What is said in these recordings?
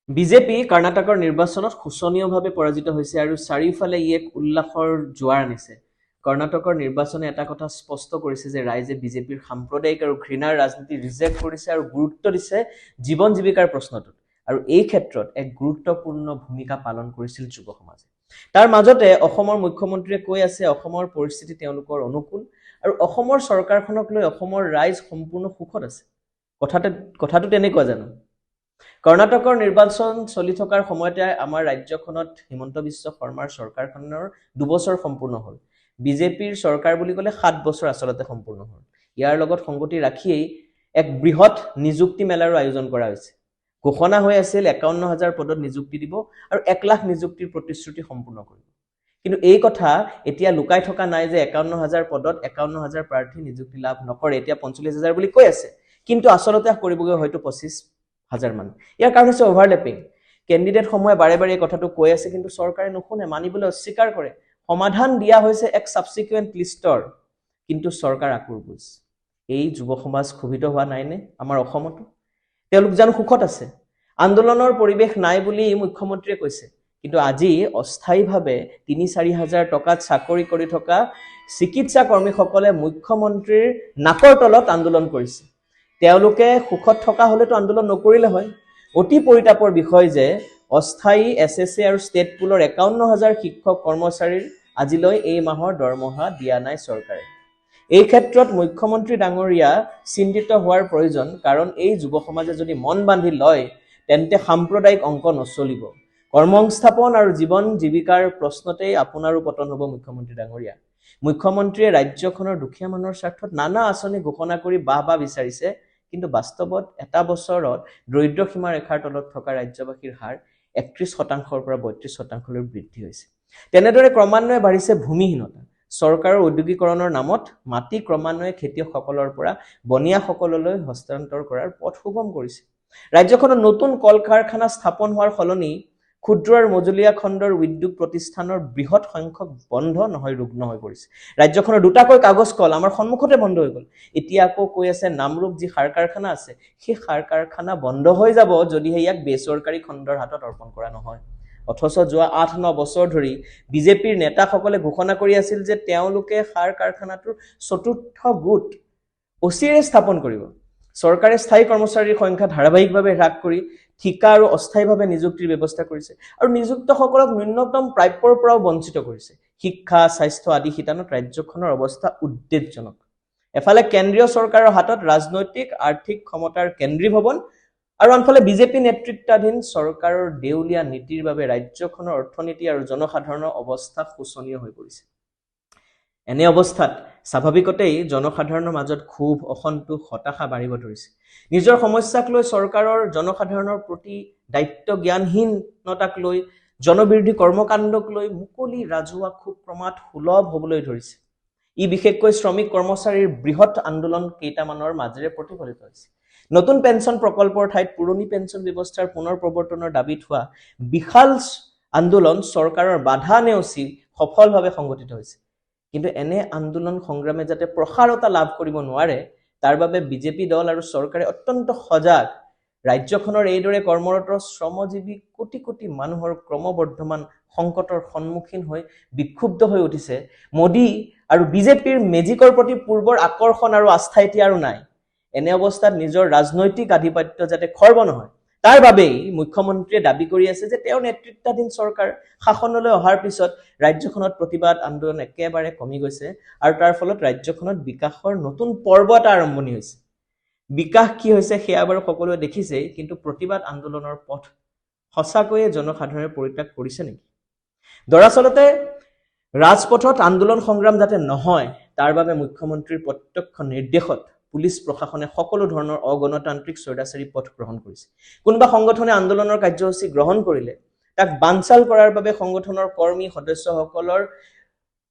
BJP কৰ্ণাটকৰ নিৰ্বাচনত শোচনীয়ভাৱে পৰাজিত হৈছে আৰু চাৰিওফালে ই এক উল্লাসৰ জোৱাৰ আনিছে। কৰ্ণাটকৰ নিৰ্বাচনে এটা কথা স্পষ্ট কৰিছে যে ৰাইজে বিজেপিৰ সাম্প্ৰদায়িক আৰু ঘৃণাৰ ৰাজনীতি ৰিজেক্ট কৰিছে আৰু গুৰুত্ব দিছে জীৱন জীৱিকাৰ প্ৰশ্নটোত। আৰু এই ক্ষেত্ৰত এক গুৰুত্বপূৰ্ণ ভূমিকা পালন কৰিছিল যুৱ সমাজে। তাৰ মাজতে অসমৰ মুখ্যমন্ত্ৰীয়ে কৈ আছে অসমৰ পৰিস্থিতি তেওঁলোকৰ অনুকূল আৰু অসমৰ চৰকাৰখনক লৈ অসমৰ ৰাইজ সম্পূৰ্ণ সুখত আছে। কথাটো তেনেকুৱা জানো? কৰ্ণাটকৰ নিৰ্বাচন চলি থকাৰ সময়তে আমাৰ ৰাজ্যখনত হিমন্ত বিশ্ব শৰ্মাৰ চৰকাৰখনৰ 2 বছৰ সম্পূৰ্ণ হ'ল। বিজেপিৰ চৰকাৰ বুলি ক'লে 7 বছৰ আচলতে সম্পূৰ্ণ হ'ল। ইয়াৰ লগত সংগতি ৰাখিয়েই এক বৃহৎ নিযুক্তি মেলাৰো আয়োজন কৰা হৈছে। ঘোষণা হৈ আছিল 51,000 পদত নিযুক্তি দিব আৰু 1 লাখ নিযুক্তিৰ প্ৰতিশ্ৰুতি সম্পূৰ্ণ কৰিব। কিন্তু এই কথা এতিয়া লুকাই থকা নাই যে 51,000 পদত 51,000 প্ৰাৰ্থী নিযুক্তি লাভ নকৰে। এতিয়া 45,000 বুলি কৈ আছে, কিন্তু আচলতে কৰিবগৈ হয়তো 25,000 মান। ইয়াৰ কাৰণ হৈছে অভাৰলেপিং। কেণ্ডিডেট সমূহে বাৰে বাৰে এই কথাটো কৈ আছে, কিন্তু চৰকাৰে নুশুনে, মানিবলৈ অস্বীকাৰ কৰে। সমাধান দিয়া হৈছে এক সাবসিকুৱেন্ট লিষ্টৰ, কিন্তু চৰকাৰ আকুৰগুজ। এই যুৱ সমাজ ক্ষোভিত হোৱা নাইনে আমাৰ অসমতো? তেওঁলোক জানো সুখত আছে? আন্দোলনৰ পৰিৱেশ নাই বুলি মুখ্যমন্ত্ৰীয়ে কৈছে, কিন্তু আজি অস্থায়ীভাৱে 3-4 হাজাৰ টকাত চাকৰি কৰি থকা চিকিৎসা কৰ্মীসকলে মুখ্যমন্ত্ৰীৰ নাকৰ তলত আন্দোলন কৰিছে। তেওঁলোকে সুখত থকা হলেতো আন্দোলন নকৰিলে হয়। অতি পৰিতাপৰ বিষয় যে অস্থায়ী এছএছএ আৰু ষ্টেট পুলৰ 51,000 শিক্ষক কৰ্মচাৰীৰ আজিলৈ এই মাহৰ দৰমহা দিয়া নাই চৰকাৰে। এই ক্ষেত্ৰত মুখ্যমন্ত্ৰী ডাঙৰীয়া চিন্তিত হোৱাৰ প্ৰয়োজন, কাৰণ এই যুৱ সমাজে যদি মন বান্ধি লয় তেন্তে সাম্প্ৰদায়িক অংক নচলিব। কৰ্মসংস্থাপন আৰু জীৱন জীৱিকাৰ প্ৰশ্নতেই আপোনাৰো পতন হ'ব মুখ্যমন্ত্ৰী ডাঙৰীয়া। মুখ্যমন্ত্ৰীয়ে ৰাজ্যখনৰ দুখীয়া মানুহৰ স্বাৰ্থত নানা আঁচনি ঘোষণা কৰি বাহ বিচাৰিছে, কিন্তু বাস্তৱত এটা বছৰত দৰিদ্ৰ সীমা ৰেখাৰ তলত থকা ৰাজ্যবাসীৰ হাৰ 31%ৰ পৰা 32%লৈ বৃদ্ধি হৈছে। তেনেদৰে ক্ৰমান্বয়ে বাঢ়িছে ভূমিহীনতা। চৰকাৰৰ ঔদ্যোগিকৰণৰ নামত মাটি ক্ৰমান্বয়ে খেতিয়কসকলৰ পৰা বনিয়াসকললৈ হস্তান্তৰ কৰাৰ পথ সুগম কৰিছে। ৰাজ্যখনত নতুন কল কাৰখানা স্থাপন হোৱাৰ সলনি ক্ষুদ্ৰ আৰু মজলীয়া খণ্ডৰ উদ্যোগ প্ৰতিষ্ঠানৰ বৃহৎ সংখ্যক বন্ধ নহয় ৰুগ্ন হৈ পৰিছে। ৰাজ্যখনৰ 2টাকৈ কাগজ কল আমাৰ সন্মুখতে বন্ধ হৈ গ'ল। এতিয়া আকৌ কৈ আছে নামৰূপ যি সাৰ কাৰখানা আছে, সেই সাৰ কাৰখানা বন্ধ হৈ যাব যদিহে ইয়াক বেচৰকাৰী খণ্ডৰ হাতত অৰ্পণ কৰা নহয়। অথচ যোৱা 8-9 বছৰ ধৰি বিজেপিৰ নেতাসকলে ঘোষণা কৰি আছিল যে তেওঁলোকে সাৰ কাৰখানাটোৰ 4ৰ্থ গোট অচিৰে স্থাপন কৰিব। চৰকাৰে স্থায়ী কৰ্মচাৰীৰ সংখ্যা ধাৰাবাহিকভাৱে হ্ৰাস কৰি ঠিকা আৰু অস্থায়ীভাৱে নিযুক্তিৰ ব্যৱস্থা কৰিছে আৰু নিযুক্তসকলক ন্যূনতম প্ৰাপ্যৰ পৰাও বঞ্চিত কৰিছে। শিক্ষা, স্বাস্থ্য আদি শিতানত ৰাজ্যখনৰ অৱস্থা উদ্বেগজনক। এফালে কেন্দ্ৰীয় চৰকাৰৰ হাতত ৰাজনৈতিক আৰ্থিক ক্ষমতাৰ কেন্দ্ৰীভৱন আৰু আনফালে বিজেপি নেতৃত্বাধীন চৰকাৰৰ দেউলীয়া নীতিৰ বাবে ৰাজ্যখনৰ অৰ্থনীতি আৰু জনসাধাৰণৰ অৱস্থা শোচনীয় হৈ পৰিছে। এনে অৱস্থাত স্বাভাৱিকতেই জনসাধাৰণৰ মাজত ক্ষোভ, অসন্তোষ, হতাশা বাঢ়িব ধৰিছে। নিজৰ সমস্যাক লৈ চৰকাৰৰ জনসাধাৰণৰ প্ৰতি দায়িত্ব জ্ঞানহীনতাক লৈ, জনবিৰোধী কৰ্মকাণ্ডক লৈ মুকলি ৰাজহুৱা ক্ষোভ ক্ৰমাৎ সুলভ হ'বলৈ ধৰিছে। ই বিশেষকৈ শ্ৰমিক কৰ্মচাৰীৰ বৃহৎ আন্দোলন কেইটামানৰ মাজেৰে প্ৰতিফলিত হৈছে। নতুন পেঞ্চন প্ৰকল্পৰ ঠাইত পুৰণি পেঞ্চন ব্যৱস্থাৰ পুনৰ প্ৰৱৰ্তনৰ দাবীত হোৱা বিশাল আন্দোলন চৰকাৰৰ বাধা নেওচি সফলভাৱে সংগঠিত হৈছে। কিন্তু এনে আন্দোলন সংগ্ৰামে যাতে প্ৰসাৰতা লাভ কৰিব নোৱাৰে, তাৰ বাবে বিজেপি দল আৰু চৰকাৰে অত্যন্ত সজাগ। ৰাজ্যখনৰ এইদৰে কৰ্মৰত শ্ৰমজীৱী কোটি কোটি মানুহৰ ক্ৰমবৰ্ধমান সংকটৰ সন্মুখীন হৈ বিক্ষুব্ধ হৈ উঠিছে। মোদী আৰু বিজেপিৰ মেজিকৰ প্ৰতি পূৰ্বৰ আকৰ্ষণ আৰু আস্থা এতিয়া আৰু নাই। এনে অৱস্থাত নিজৰ ৰাজনৈতিক আধিপত্য যাতে খৰ্ব নহয়, তাৰ বাবেই মুখ্যমন্ত্ৰীয়ে দাবী কৰি আছে যে তেওঁৰ নেতৃত্বাধীন চৰকাৰ শাসনলৈ অহাৰ পিছত ৰাজ্যখনত প্ৰতিবাদ আন্দোলন একেবাৰে কমি গৈছে আৰু তাৰ ফলত ৰাজ্যখনত বিকাশৰ নতুন পৰ্ব এটা আৰম্ভণি হৈছে। বিকাশ কি হৈছে সেয়া বাৰু সকলোৱে দেখিছেই, কিন্তু প্ৰতিবাদ আন্দোলনৰ পথ সঁচাকৈয়ে জনসাধাৰণে পৰিত্যাগ কৰিছে নেকি? দৰাচলতে ৰাজপথত আন্দোলন সংগ্ৰাম যাতে নহয়, তাৰ বাবে মুখ্যমন্ত্ৰীৰ প্ৰত্যক্ষ নিৰ্দেশত পুলিচ প্ৰশাসনে সকলো ধৰণৰ অগণতান্ত্ৰিক স্বৈৰাচাৰী পথ গ্ৰহণ কৰিছে। কোনোবা সংগঠনে আন্দোলনৰ কাৰ্যসূচী গ্ৰহণ কৰিলে তাক বানচাল কৰাৰ বাবে সংগঠনৰ কৰ্মী সদস্যসকলৰ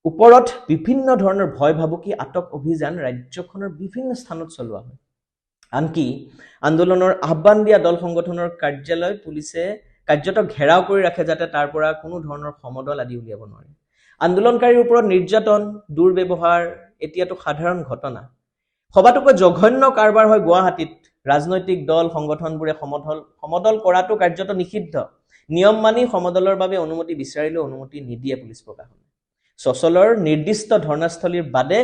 ওপৰত বিভিন্ন ধৰণৰ ভয় ভাবুকি আটক অভিযান ৰাজ্যখনৰ বিভিন্ন স্থানত চলোৱা হয়। আনকি আন্দোলনৰ আহ্বান দিয়া দল সংগঠনৰ কাৰ্যালয় পুলিচে কাৰ্যত ঘেৰাও কৰি ৰাখে যাতে তাৰ পৰা কোনো ধৰণৰ সমদল আদি উলিয়াব নোৱাৰে। আন্দোলনকাৰীৰ ওপৰত নিৰ্যাতন, দুৰ্ব্যৱহাৰ এতিয়াতো সাধাৰণ ঘটনা। সবাতোকৈ জঘন্য কাৰবাৰ হয় গুৱাহাটীত ৰাজনৈতিক দল সংগঠনবোৰে সমদল কৰাটো কাৰ্যত নিষিদ্ধ নিয়ম মানি সমদলৰ বাবে অনুমতি বিচাৰিলে অনুমতি নিদিয়ে পুলিচ প্ৰশাসনে সচলৰ নিৰ্দিষ্ট ধৰ্ণাস্থলীৰ বাদে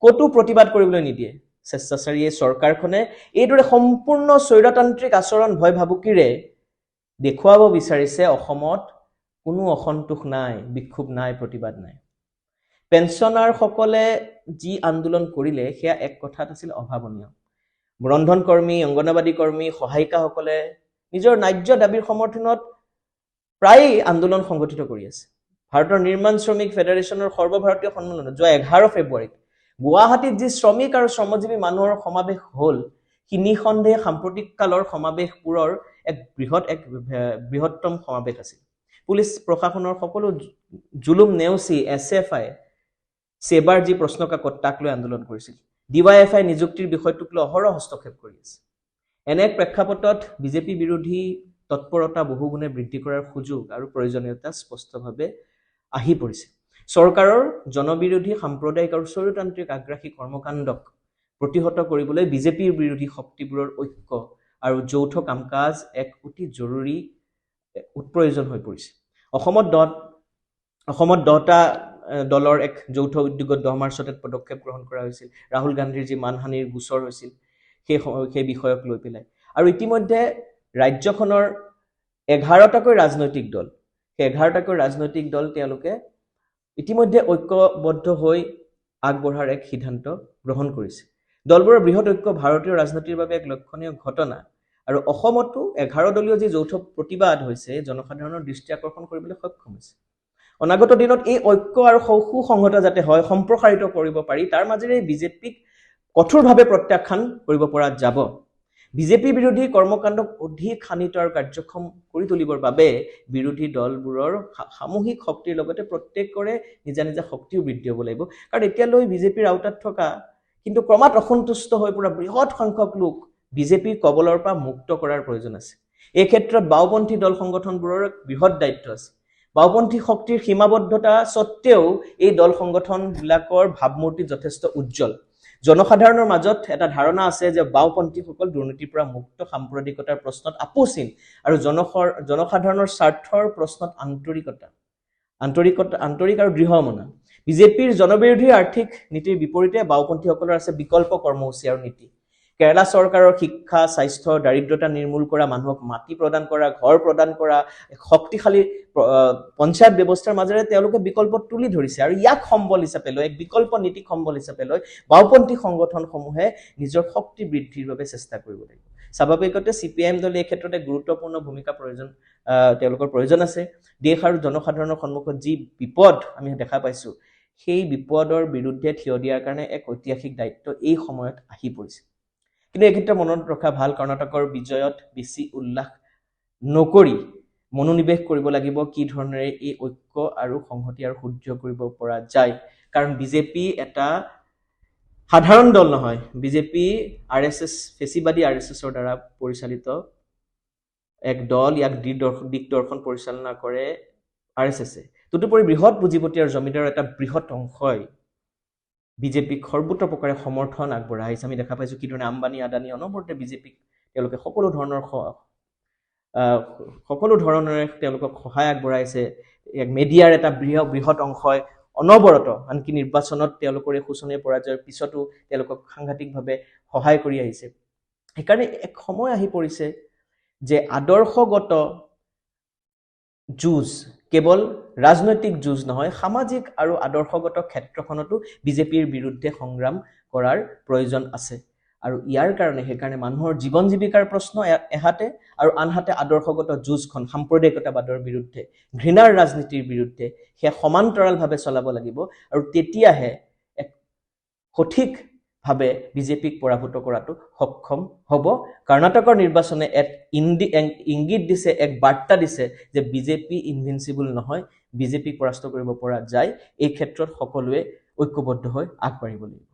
কতো প্ৰতিবাদ কৰিবলৈ নিদিয়ে স্বেচ্ছাচাৰী চৰকাৰখনে এইদৰে সম্পূৰ্ণ স্বৈৰতান্ত্ৰিক আচৰণ ভয় ভাবুকিৰে দেখুৱাব বিচাৰিছে অসমত কোনো অসন্তোষ নাই বিক্ষোভ নাই প্ৰতিবাদ নাই পেঞ্চনাৰ সকলে যি আন্দোলন কৰিলে সেয়া এক কথাত আছিল অভাৱনীয় ৰন্ধন কৰ্মী অংগনবাদী কৰ্মী সহায়িকাসকলে নিজৰ ন্যায্য দাবীৰ সমৰ্থনত প্ৰায় আন্দোলন সংগঠিত কৰি আছে ভাৰতৰ নিৰ্মাণ শ্ৰমিক ফেডাৰেশ্যনৰ সৰ্বভাৰতীয় সন্মিলনত যোৱা 11 ফেব্ৰুৱাৰীত গুৱাহাটীত যি শ্ৰমিক আৰু শ্ৰমজীৱী মানুহৰ সমাৱেশ হ'ল সি নিঃসন্দেহে সাম্প্ৰতিক কালৰ সমাৱেশবোৰৰ এক বৃহত্তম সমাৱেশ আছিল পুলিচ প্ৰশাসনৰ সকলো জুলুম নেওচি এছএফআই সেবাৰ যি প্ৰশ্ন কাকত তাক লৈ আন্দোলন কৰিছিল ডিৱাইএফআই নিযুক্তিৰ বিষয়টোক লৈ অহৰহ হস্তক্ষেপ কৰি আছে এনে এক প্ৰেক্ষাপটত বিজেপি বিৰোধী তৎপৰতা বহুগুণে বৃদ্ধি কৰাৰ সুযোগ আৰু প্ৰয়োজনীয়তা স্পষ্টভাৱে আহি পৰিছে চৰকাৰৰ জনবিৰোধী সাম্প্ৰদায়িক আৰু স্বৈৰতান্ত্ৰিক আগ্ৰাসী কৰ্মকাণ্ডক প্ৰতিহত কৰিবলৈ বিজেপিৰ বিৰোধী শক্তিবোৰৰ ঐক্য আৰু যৌথ কামকাজ এক অতি জৰুৰী প্ৰয়োজন হৈ পৰিছে অসমত 10টা দলৰ এক যৌথ উদ্যোগত 10 মাৰ্চত পদক্ষেপ গ্ৰহণ কৰা হৈছিল ৰাহুল গান্ধীৰ যি মানহানিৰ গোচৰ হৈছিল সেই বিষয়ক লৈ পেলাই আৰু ইতিমধ্যে ৰাজ্যখনৰ 11টাকৈ ৰাজনৈতিক দল সেই 11টাকৈ ৰাজনৈতিক দল তেওঁলোকে ইতিমধ্যে ঐক্যবদ্ধ হৈ আগবঢ়াৰ এক সিদ্ধান্ত গ্ৰহণ কৰিছে দলবোৰৰ বৃহৎ ঐক্য ভাৰতীয় ৰাজনীতিৰ বাবে এক লক্ষণীয় ঘটনা আৰু অসমতো 11 দলীয় যি যৌথ প্ৰতিবাদ হৈছে জনসাধাৰণৰ দৃষ্টি আকৰ্ষণ কৰিবলৈ সক্ষম হৈছে অনাগত দিনত এই ঐক্য আৰু সুসংহত যাতে হয় সম্প্ৰসাৰিত কৰিব পাৰি তাৰ মাজেৰে বিজেপিক কঠোৰভাৱে প্ৰত্যাখ্যান কৰিব পৰা যাব বিজেপি বিৰোধী কৰ্মকাণ্ডক অধিক খানিত আৰু কাৰ্যক্ষম কৰি তুলিবৰ বাবে বিৰোধী দলবোৰৰ সামূহিক শক্তিৰ লগতে প্ৰত্যেকৰে নিজা নিজা শক্তিও বৃদ্ধি হ'ব লাগিব কাৰণ এতিয়ালৈ বিজেপিৰ আওতাত থকা কিন্তু ক্ৰমাৎ অসন্তুষ্ট হৈ পৰা বৃহৎ সংখ্যক লোক বিজেপিৰ কবলৰ পৰা মুক্ত কৰাৰ প্ৰয়োজন আছে এই ক্ষেত্ৰত বাওপন্থী দল সংগঠনবোৰৰ বৃহৎ দায়িত্ব আছে বাওপন্থী শক্তিৰ সীমাবদ্ধতা সত্ত্বেও এই দল সংগঠনবিলাকৰ ভাৱমূৰ্তি যথেষ্ট উজ্জ্বল জনসাধাৰণৰ মাজত এটা ধাৰণা আছে যে বাওপন্থীসকল দুৰ্নীতিৰ পৰা মুক্ত সাম্প্ৰদায়িকতাৰ প্ৰশ্নত আপোচহীন আৰু জনসাধাৰণৰ স্বাৰ্থৰ প্ৰশ্নত আন্তৰিক আৰু দৃঢ়মনা বিজেপিৰ জনবিৰোধী আৰ্থিক নীতিৰ বিপৰীতে বাওপন্থীসকলৰ আছে বিকল্প কৰ্মসূচী আৰু নীতি কেৰালা চৰকাৰৰ শিক্ষা স্বাস্থ্য দাৰিদ্ৰতা নিৰ্মূল কৰা মানুহক মাটি প্ৰদান কৰা ঘৰ প্ৰদান কৰা শক্তিশালী পঞ্চায়ত ব্যৱস্থাৰ মাজেৰে তেওঁলোকে বিকল্প তুলি ধৰিছে আৰু ইয়াক সম্বল হিচাপে লৈ এক বিকল্প নীতিক সম্বল হিচাপে লৈ বাওপন্থী সংগঠনসমূহে নিজৰ শক্তি বৃদ্ধিৰ বাবে চেষ্টা কৰিব লাগিব স্বাভাৱিকতে সিপিএম দলে এই ক্ষেত্ৰত এক গুৰুত্বপূৰ্ণ ভূমিকা তেওঁলোকৰ প্ৰয়োজন আছে দেশ আৰু জনসাধাৰণৰ সন্মুখত যি বিপদ আমি দেখা পাইছো সেই বিপদৰ বিৰুদ্ধে থিয় দিয়াৰ কাৰণে এক ঐতিহাসিক দায়িত্ব এই সময়ত আহি পৰিছে কিন্তু এই ক্ষেত্ৰত মনত ৰখা ভাল কৰ্ণাটকৰ বিজয়ত বেছি উল্লাস নকৰি মনোনিৱেশ কৰিব লাগিব কি ধৰণেৰে এই ঐক্য আৰু সংহতি আৰু সুদৃঢ় কৰিব পৰা যায় কাৰণ বিজেপি এটা সাধাৰণ দল নহয় বিজেপি আৰএছএছ ফেচিবাদী আৰএছএছৰ দ্বাৰা পৰিচালিত এক দল ইয়াক দিগদৰ্শন পৰিচালনা কৰে আৰএছএছে তদুপৰি বৃহৎ পুঁজিপতি আৰু জমিদাৰৰ এটা বৃহৎ অংশই বিজেপিক সৰ্বত্ৰ প্ৰকাৰে সমৰ্থন আগবঢ়াইছে আমি দেখা পাইছো কি ধৰণে আম্বানী আদানী অনবৰতে বিজেপিক তেওঁলোকে সকলো ধৰণৰে তেওঁলোকক সহায় আগবঢ়াইছে এক মিডিয়াৰ এটা বৃহৎ অংশই অনবৰত আনকি নিৰ্বাচনত তেওঁলোকৰ এই শোচনীয় পৰাজয়ৰ পিছতো তেওঁলোকক সাংঘাতিকভাৱে সহায় কৰি আহিছে সেইকাৰণে এক সময় আহি পৰিছে যে আদৰ্শগত যুঁজ কেৱল ৰাজনৈতিক যুঁজ নহয় সামাজিক আৰু আদৰ্শগত ক্ষেত্ৰখনতো বিজেপিৰ বিৰুদ্ধে সংগ্ৰাম কৰাৰ প্ৰয়োজন আছে আৰু ইয়াৰ কাৰণে সেইকাৰণে মানুহৰ জীৱন জীৱিকাৰ প্ৰশ্ন এহাতে আৰু আনহাতে আদৰ্শগত যুঁজখন সাম্প্ৰদায়িকতাবাদৰ বিৰুদ্ধে ঘৃণাৰ ৰাজনীতিৰ বিৰুদ্ধে সেয়া সমান্তৰালভাৱে চলাব লাগিব আৰু তেতিয়াহে এক সঠিকভাৱে বিজেপিক পৰাভূত কৰাটো সক্ষম হ'ব কৰ্ণাটকৰ নিৰ্বাচনে এক ইংগিত দিছে এক বাৰ্তা দিছে যে বিজেপি ইনভিনচিবল নহয় বিজেপিক পৰাস্ত কৰিব পৰা যায় এই ক্ষেত্ৰত সকলোৱে ঐক্যবদ্ধ হৈ আগবাঢ়িব লাগিব